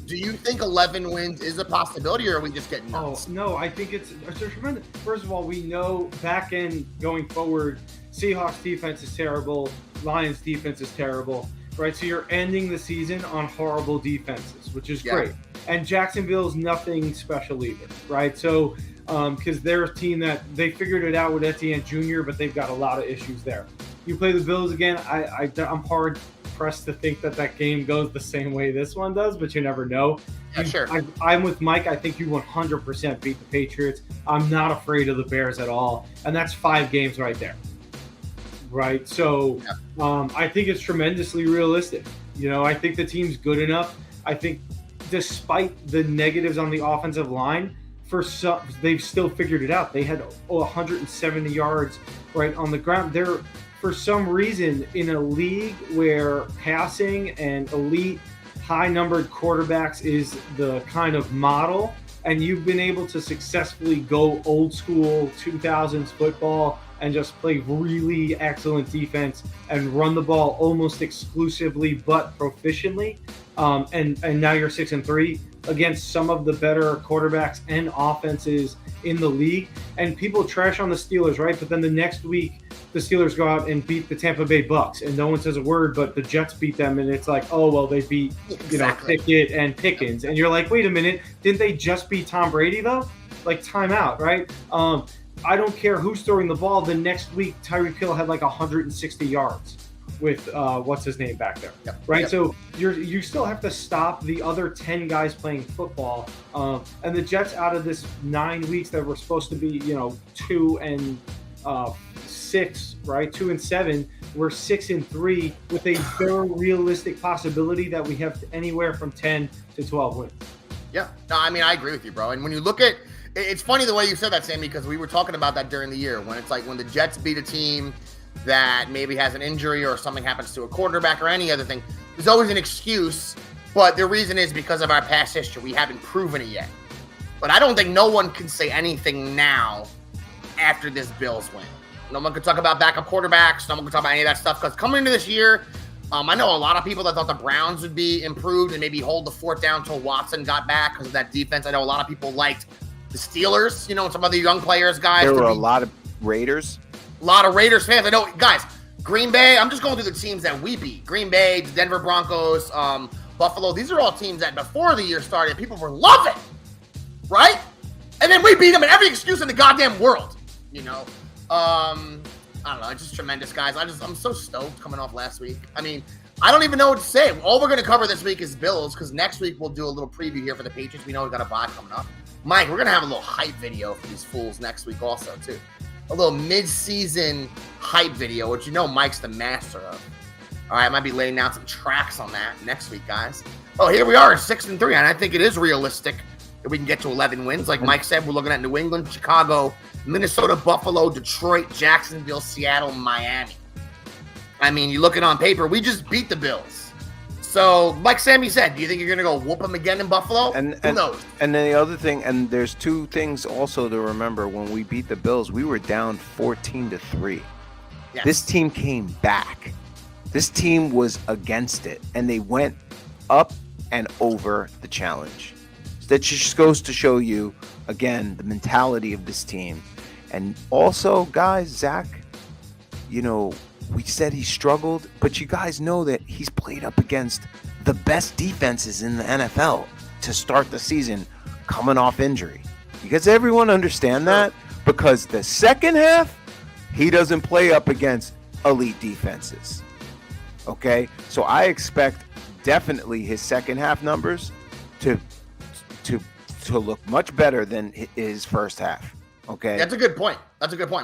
do you think 11 wins is a possibility, or are we just getting nuts? Oh, no, I think it's tremendous. First of all, we know back end going forward, Seahawks defense is terrible. Lions defense is terrible. Right, so you're ending the season on horrible defenses, which is great. And Jacksonville's nothing special either, right? So, because they're a team that they figured it out with Etienne Jr., but they've got a lot of issues there. You play the Bills again, I'm hard pressed to think that game goes the same way this one does, but you never know. Yeah, sure. I'm with Mike. I think you 100% beat the Patriots. I'm not afraid of the Bears at all, and that's 5 games right there. Right, so I think it's tremendously realistic. I think the team's good enough. I think despite the negatives on the offensive line, they've still figured it out. They had 170 yards right on the ground. They're, for some reason, in a league where passing and elite high-numbered quarterbacks is the kind of model, and you've been able to successfully go old school 2000s football and just play really excellent defense and run the ball almost exclusively but proficiently. And now you're 6-3 against some of the better quarterbacks and offenses in the league. And people trash on the Steelers, right? But then the next week, the Steelers go out and beat the Tampa Bay Bucks, and no one says a word, but the Jets beat them, and it's like, oh, well, they beat, Pickett and Pickens. And you're like, wait a minute, didn't they just beat Tom Brady, though? Like, timeout, right? I don't care who's throwing the ball. The next week, Tyreek Hill had like 160 yards with what's his name back there, right? Yep. So you still have to stop the other 10 guys playing football. And the Jets, out of this 9 weeks that were supposed to be, 2-6, right? 2-7. We're 6-3 with a very realistic possibility that we have anywhere from 10 to 12 wins. Yeah, no, I mean, I agree with you, bro. And when you look at, it's funny the way you said that, Sammy, because we were talking about that during the year when it's like when the Jets beat a team that maybe has an injury or something happens to a quarterback or any other thing, there's always an excuse, but the reason is because of our past history. We haven't proven it yet. But I don't think no one can say anything now after this Bills win. No one could talk about backup quarterbacks. No one could talk about any of that stuff because coming into this year, I know a lot of people that thought the Browns would be improved and maybe hold the 4th down until Watson got back because of that defense. I know a lot of people liked the Steelers, and some other young players, guys. There were a lot of Raiders. A lot of Raiders fans. I know, guys, Green Bay, I'm just going through the teams that we beat. Green Bay, Denver Broncos, Buffalo. These are all teams that before the year started, people were loving, right? And then we beat them in every excuse in the goddamn world, I don't know. It's just tremendous, guys. I'm so stoked coming off last week. I mean, I don't even know what to say. All we're going to cover this week is Bills because next week we'll do a little preview here for the Patriots. We know we've got a bye coming up. Mike, we're going to have a little hype video for these fools next week also, too. A little mid-season hype video, which Mike's the master of. All right, I might be laying down some tracks on that next week, guys. Oh, here we are at 6-3, and I think it is realistic that we can get to 11 wins. Like Mike said, we're looking at New England, Chicago, Minnesota, Buffalo, Detroit, Jacksonville, Seattle, Miami. I mean, you look at it on paper, we just beat the Bills. So, like Sammy said, do you think you're going to go whoop them again in Buffalo? Who knows? And then the other thing, and there's two things also to remember. When we beat the Bills, we were down 14-3. Yes. This team came back. This team was against it, and they went up and over the challenge. So that just goes to show you, again, the mentality of this team. And also, guys, Zach, we said he struggled, but you guys know that he's played up against the best defenses in the NFL to start the season coming off injury. Because everyone understand that? Because the second half, he doesn't play up against elite defenses. Okay? So I expect definitely his second half numbers to look much better than his first half. Okay? That's a good point.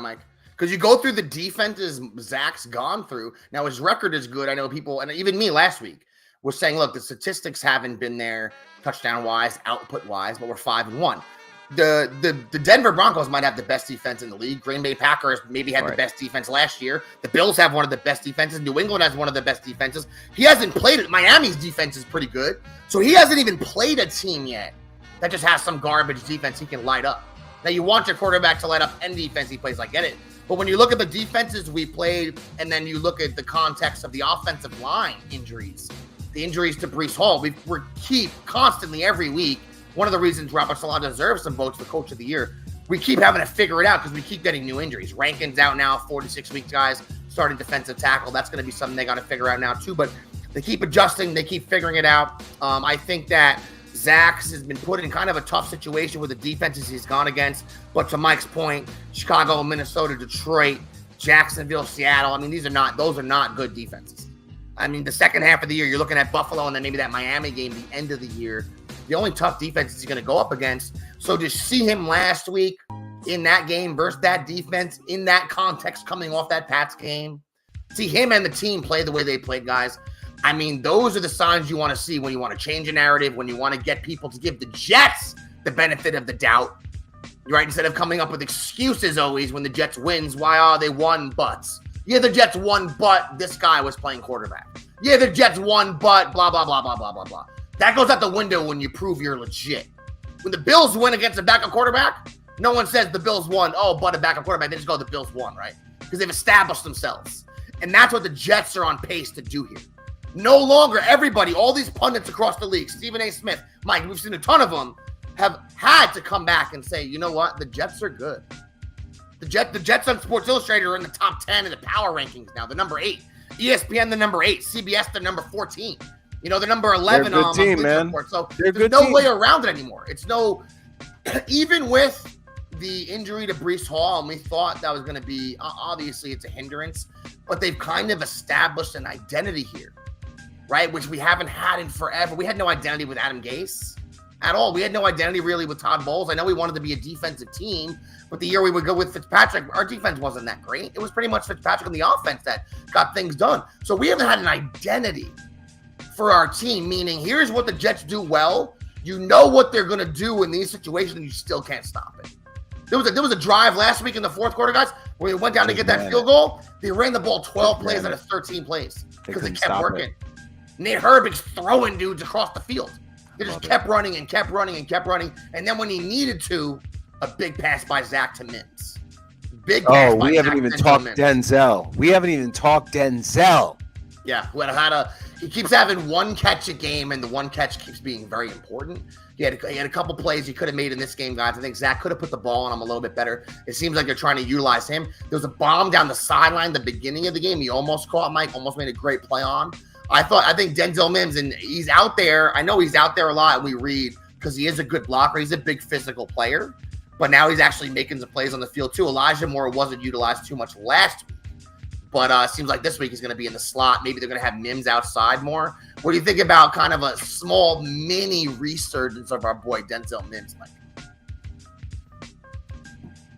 Mike. Because you go through the defenses Zach's gone through. Now, his record is good. I know people, and even me last week, was saying, look, the statistics haven't been there touchdown-wise, output-wise, but we're 5-1. The Denver Broncos might have the best defense in the league. Green Bay Packers maybe had the best defense last year. The Bills have one of the best defenses. New England has one of the best defenses. He hasn't played it. Miami's defense is pretty good. So he hasn't even played a team yet that just has some garbage defense he can light up. Now, you want your quarterback to light up any defense he plays. I get it. But when you look at the defenses we played, and then you look at the context of the offensive line injuries, the injuries to Breece Hall, we keep constantly every week. One of the reasons Robert Saleh deserves some votes for Coach of the Year, we keep having to figure it out because we keep getting new injuries. Rankin's out now, 46 weeks, guys, starting defensive tackle. That's going to be something they got to figure out now too. But they keep adjusting. They keep figuring it out. I think that Zach has been put in kind of a tough situation with the defenses he's gone against. But to Mike's point, Chicago, Minnesota, Detroit, Jacksonville, Seattle, I mean, those are not good defenses. I mean, the second half of the year, you're looking at Buffalo and then maybe that Miami game, the end of the year. The only tough defense he's going to go up against. So to see him last week in that game versus that defense, in that context, coming off that Pats game, see him and the team play the way they played, guys. I mean, those are the signs you want to see when you want to change a narrative, when you want to get people to give the Jets the benefit of the doubt, right? Instead of coming up with excuses always when the Jets wins. Why they won, buts. Yeah, the Jets won, but this guy was playing quarterback. Yeah, the Jets won, but blah, blah, blah, blah, blah, blah, blah. That goes out the window when you prove you're legit. When the Bills win against a backup quarterback, no one says the Bills won, but a backup quarterback. They just go, the Bills won, right? Because they've established themselves. And that's what the Jets are on pace to do here. No longer everybody, all these pundits across the league, Stephen A. Smith, Mike, we've seen a ton of them, have had to come back and say, you know what? The Jets are good. The Jets on Sports Illustrated are in the top 10 in the power rankings now. They're number 8. ESPN, the number 8. CBS, the number 14. The number 11 on team, man. Report. So there's no way around it anymore. Even with the injury to Breece Hall, and we thought that was going to be, obviously it's a hindrance, but they've kind of established an identity here, right? Which we haven't had in forever. We had no identity with Adam Gase at all. We had no identity really with Todd Bowles. I know we wanted to be a defensive team, but the year we would go with Fitzpatrick, our defense wasn't that great. It was pretty much Fitzpatrick and the offense that got things done. So we haven't had an identity for our team, meaning here's what the Jets do well. You know what they're going to do in these situations, and you still can't stop it. There was a drive last week in the fourth quarter, guys, where they went down to get that field goal. They ran the ball 12 plays out of 13 plays because they kept working. Nate Herbig's throwing dudes across the field. They just kept running and kept running and kept running. And then when he needed to, a big pass by Zach to Mims. Big pass by we haven't even talked Denzel. We haven't even talked Denzel. Yeah, he keeps having one catch a game, and the one catch keeps being very important. He had a couple plays he could have made in this game, guys. I think Zach could have put the ball on him a little bit better. It seems like they're trying to utilize him. There was a bomb down the sideline at the beginning of the game. He almost caught Mike, almost made a great play on. I think Denzel Mims, and he's out there. I know he's out there a lot, and we read because he is a good blocker. He's a big physical player, but now he's actually making some plays on the field too. Elijah Moore wasn't utilized too much last week. But it seems like this week he's going to be in the slot. Maybe they're going to have Mims outside more. What do you think about kind of a small mini resurgence of our boy Denzel Mims, Mike?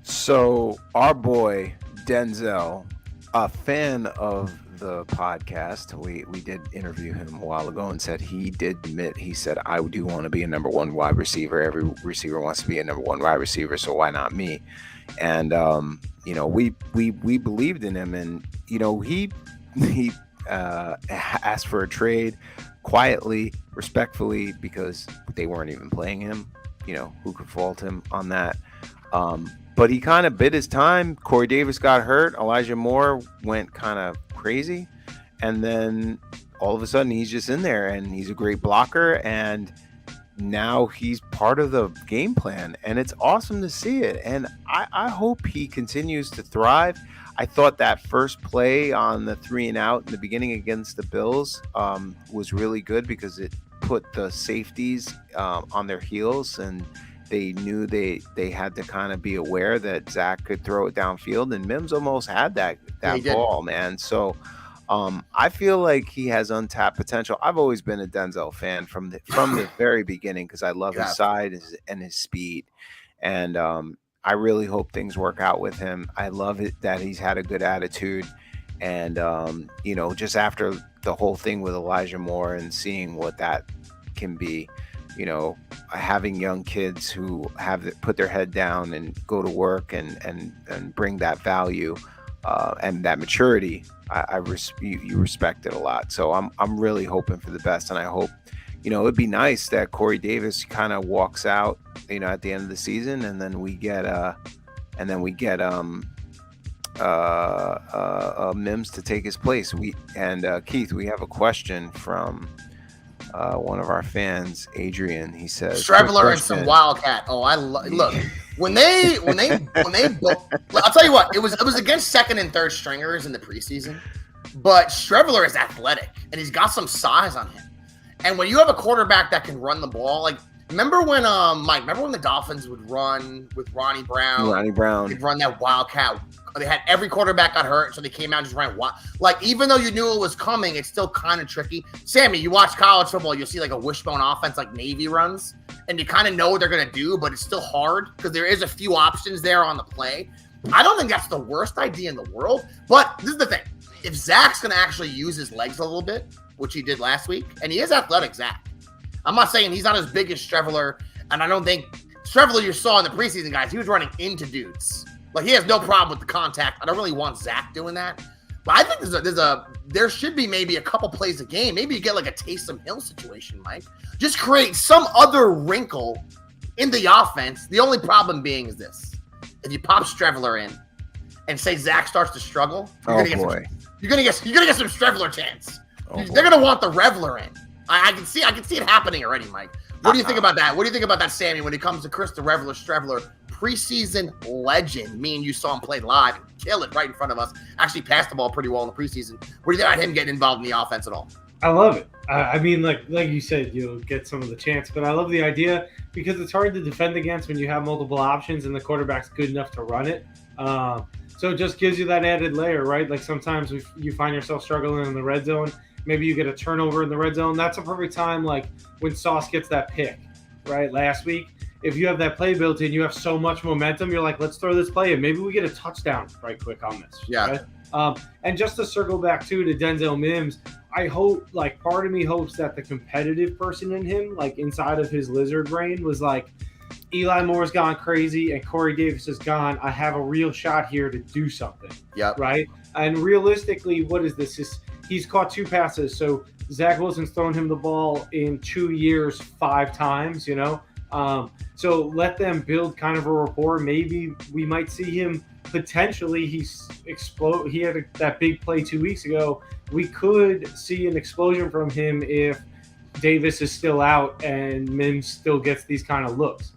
So our boy Denzel, a fan of the podcast, we did interview him a while ago and said he did admit, he said, I do want to be a number one wide receiver. Every receiver wants to be a number one wide receiver, so why not me? And we believed in him, and he asked for a trade. quietly, respectfully, because they weren't even playing him. Who could fault him on that? But he kind of bid his time. Corey Davis got hurt. Elijah Moore went kind of crazy. And then all of a sudden he's just in there, and he's a great blocker. And now he's part of the game plan. And it's awesome to see it. And I hope he continues to thrive. I thought that first play on the 3-and-out in the beginning against the Bills was really good because it put the safeties on their heels, and they knew they had to kind of be aware that Zach could throw it downfield, and Mims almost had that ball, man. So I feel like he has untapped potential. I've always been a Denzel fan from the very beginning because I love his side and his speed, and I really hope things work out with him. I love it that he's had a good attitude, and just after the whole thing with Elijah Moore and seeing what that can be, having young kids who put their head down and go to work and bring that value and that maturity, you respect it a lot. So I'm really hoping for the best, and I hope it'd be nice that Corey Davis kind of walks out at the end of the season, and then we get Mims to take his place. Keith, we have a question from one of our fans, Adrian. He says Strebler and some Wildcat. Oh, look when they I'll tell you what, it was against second and third stringers in the preseason, but Strebler is athletic and he's got some size on him. And when you have a quarterback that can run the ball, like remember when the Dolphins would run with Ronnie Brown? They'd run that Wildcat. They had every quarterback got hurt, so they came out and just ran wild. Like, even though you knew it was coming, it's still kind of tricky. Sammy, you watch college football, you'll see like a wishbone offense like Navy runs, and you kind of know what they're going to do, but it's still hard because there is a few options there on the play. I don't think that's the worst idea in the world, but this is the thing. If Zach's going to actually use his legs a little bit, which he did last week, and he is athletic, Zach. I'm not saying he's not as big as Strebler, and I don't think Strebler you saw in the preseason, guys, he was running into dudes. Like, he has no problem with the contact. I don't really want Zach doing that. But I think there should be maybe a couple plays a game. Maybe you get like a Taysom Hill situation, Mike. Just create some other wrinkle in the offense. The only problem being is this. If you pop Strebler in and say Zach starts to struggle, you're gonna get some Strebler chance. They're gonna want the Reveler in. I can see it happening already, Mike. What do you think about that? What do you think about that, Sammy, when it comes to Chris the Reveler Strebler, preseason legend? Me and you saw him play live and kill it right in front of us. Actually passed the ball pretty well in the preseason. What do you think about him getting involved in the offense at all? I love it. I mean, like you said, you'll get some of the chance, but I love the idea because it's hard to defend against when you have multiple options and the quarterback's good enough to run it. So it just gives you that added layer, right? Like sometimes you find yourself struggling in the red zone. Maybe you get a turnover in the red zone. That's a perfect time, like when Sauce gets that pick, right, last week. If you have that play built in, you have so much momentum, you're like, let's throw this play in. Maybe we get a touchdown right quick on this. Yeah. Right? And just to circle back, too, to Denzel Mims, I hope, like, part of me hopes that the competitive person in him, like, inside of his lizard brain was like, Eli Moore's gone crazy and Corey Davis is gone. I have a real shot here to do something. Yeah. Right? And realistically, what is this? He's caught 2 passes. So Zach Wilson's thrown him the ball in 2 years 5 times, you know? So let them build kind of a rapport. Maybe we might see him potentially. He had that big play 2 weeks ago. We could see an explosion from him if Davis is still out and Mims still gets these kind of looks.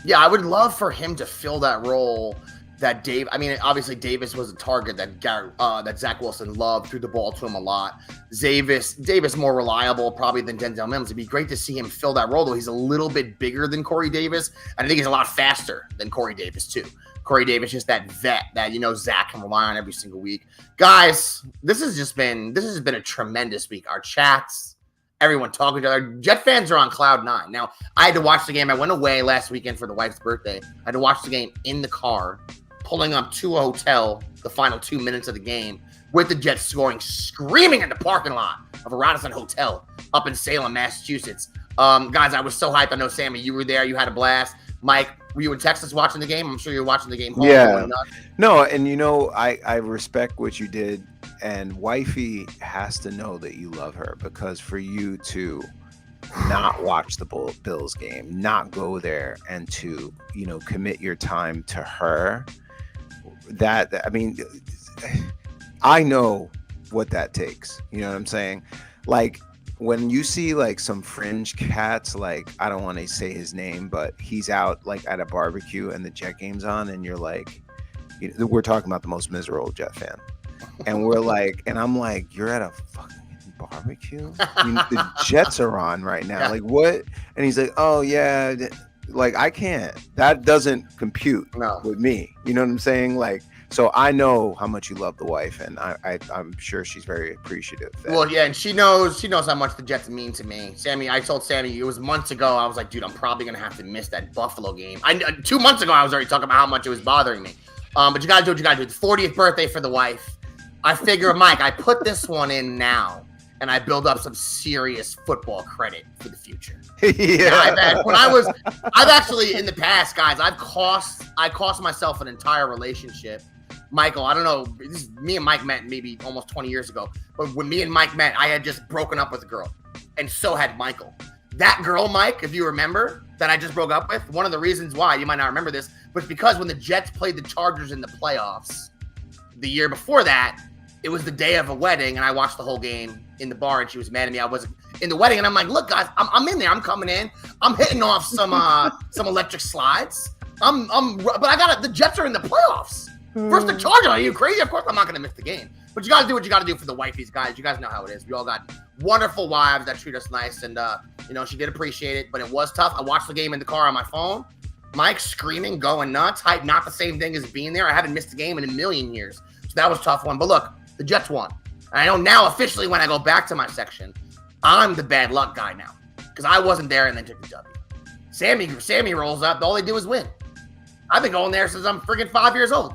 Yeah, I would love for him to fill that role that obviously Davis was a target that Zach Wilson loved, threw the ball to him a lot. Davis more reliable probably than Denzel Mims. It'd be great to see him fill that role, though. He's a little bit bigger than Corey Davis, and I think he's a lot faster than Corey Davis, too. Corey Davis just that vet that, Zach can rely on every single week. Guys, this has been a tremendous week. Our chats, everyone talking to each other. Jet fans are on cloud 9. Now, I had to watch the game. I went away last weekend for the wife's birthday. I had to watch the game in the car, pulling up to a hotel the final 2 minutes of the game with the Jets scoring, screaming in the parking lot of a Radisson Hotel up in Salem, Massachusetts. Guys, I was so hyped. I know, Sammy, you were there. You had a blast. Mike, Were you in Texas watching the game? I'm sure you're watching the game. Yeah. No, and I respect what you did, and wifey has to know that you love her, because for you to not watch the Bills game, not go there, and to commit your time to her, I know what that takes. You know what I'm saying? Like, when you see like some fringe cats, like, I don't want to say his name, but he's out like at a barbecue and the Jet game's on, and you're like, we're talking about the most miserable Jet fan, and we're like, and I'm like, you're at a fucking barbecue? The Jets are on right now. Yeah. Like, what? And he's like, oh yeah, like, I can't. That doesn't compute with me. You know what I'm saying? Like, so I know how much you love the wife, and I'm sure she's very appreciative. Well, yeah, and she knows how much the Jets mean to me. Sammy, I told Sammy, it was months ago. I was like, dude, I'm probably gonna have to miss that Buffalo game. 2 months ago, I was already talking about how much it was bothering me. But you gotta do what you gotta do. The 40th birthday for the wife. I figure, Mike, I put this one in now, and I build up some serious football credit for the future. Yeah. I've actually in the past, guys, I cost myself an entire relationship. Michael, I don't know. Me and Mike met maybe almost 20 years ago. But when me and Mike met, I had just broken up with a girl. And so had Michael. That girl, Mike, if you remember, that I just broke up with, one of the reasons why, you might not remember this, but because when the Jets played the Chargers in the playoffs the year before that, it was the day of a wedding, and I watched the whole game in the bar, and she was mad at me. I wasn't in the wedding, and I'm like, look, guys, I'm in there. I'm coming in. I'm hitting off some electric slides. But I got the Jets are in the playoffs. First the Chargers. Are you crazy? Of course I'm not going to miss the game. But you got to do what you got to do for the wifeys, guys. You guys know how it is. We all got wonderful wives that treat us nice. And, she did appreciate it. But it was tough. I watched the game in the car on my phone. Mike screaming, going nuts. Hype, not the same thing as being there. I haven't missed a game in a million years. So that was a tough one. But look, the Jets won. And I know now officially when I go back to my section, I'm the bad luck guy now. Because I wasn't there and then took the W. Sammy rolls up. All they do is win. I've been going there since I'm freaking 5 years old.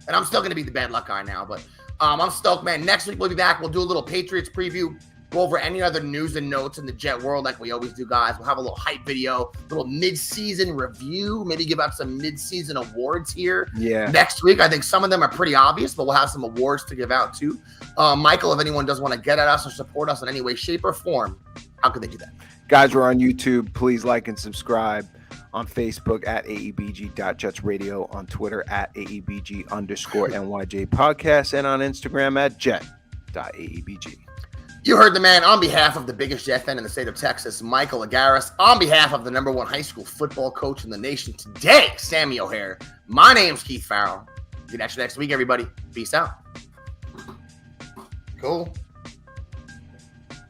And I'm still going to be the bad luck guy now. But I'm stoked, man. Next week, we'll be back. We'll do a little Patriots preview. Go over any other news and notes in the Jet world like we always do, guys. We'll have a little hype video, a little mid-season review. Maybe give out some mid-season awards here. Yeah. Next week, I think some of them are pretty obvious, but we'll have some awards to give out, too. Michael, if anyone does want to get at us or support us in any way, shape, or form, how can they do that? Guys, we're on YouTube. Please like and subscribe. On Facebook at AEBG.JetsRadio, on Twitter at AEBG_NYJ Podcast, and on Instagram at Jet.AEBG. You heard the man. On behalf of the biggest Jet fan in the state of Texas, Michael Agaris, on behalf of the #1 high school football coach in the nation today, Sammy O'Hare. My name's Keith Farrell. See you next week, everybody. Peace out. Cool.